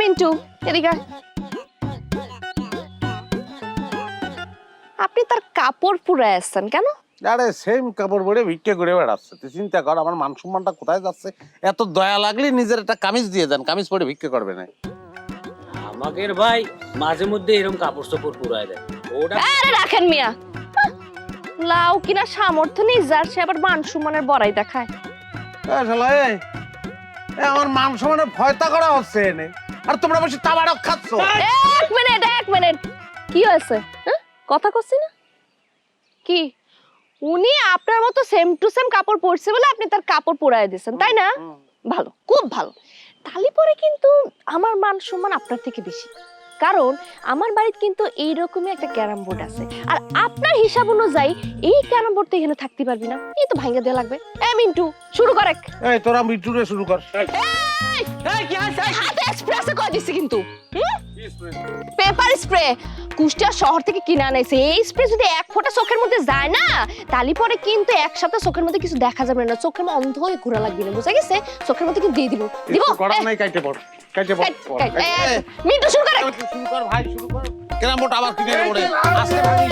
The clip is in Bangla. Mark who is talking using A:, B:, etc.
A: মিন্টু এদিকে আয়। আপনি তার কাপড় পুরে আসছেন কেন?
B: আরে সেম কাপড় পরে ভিক্ষে করে বেড়াচ্ছে, তুই চিন্তা কর আমার মান সম্মানটা কোথায় যাচ্ছে। এত দয়া লাগলে নিজের একটা কামিজ দিয়ে দেন, কামিজ পরে ভিক্ষে করবে না।
C: আমাদের ভাই মাঝে মধ্যে এরকম কাপড় চোপড় পুরায় দেয় ওটা।
A: আরে রাখেন মিয়া, লাউ কিনা সামর্থ্য নেই যার, সে আবার মান সম্মানের বড়াই দেখায়।
B: শালা আমার মান সম্মানের ভয়তা করা হচ্ছে এনে, আর তোমরা বসে তাবারক খাচ্ছ।
A: এক মিনিট কি হয়েছে? কথা কচ্ছি না কি? উনি আপনার মতো সেম টু সেম কাপড় পরছে বলে আপনি তার কাপড় পরায় দিয়েছেন, তাই না? ভালো, খুব ভালো। তালি পরে কিন্তু আমার মান সম্মান আপনার থেকে বেশি, কারণ আমার বাড়িতে কিন্তু এইরকমই একটা ক্যারাম বোর্ড আছে, আর আপনার হিসাব অনুযায়ী এই ক্যারাম বোর্ড তো এখানে থাকতে পারবি না, এই তো ভাঙা দেওয়া লাগবে। মিন্টু শুরু কর।
B: এই তোরা মিটুরে শুরু কর।
A: হাতে এক্সপ্রেসে কয় দিছি কিন্তু পেপার স্প্রে কুষ্টিয়া শহর থেকে কিনে আনাইছে। এই স্প্রে যদি এক ফোঁটা চোখের মধ্যে যায় না, তালি পরে কিন্তু একসাথে চোখের মধ্যে কিছু দেখা যাবে না, চোখের মধ্যে অন্ধ হয়ে ঘোরা লাগবে না, বুঝা গেছে? চোখের মধ্যে কিন্তু দিয়ে দিব
B: করা নাই, কাইতে পড় কাইতে পড়।
A: মিন্টু শুরু করে।
B: শুরু কর ভাই, শুরু কর। ক্যারাম বোর্ড আবার কিনে পড়ে আসলে ভাবি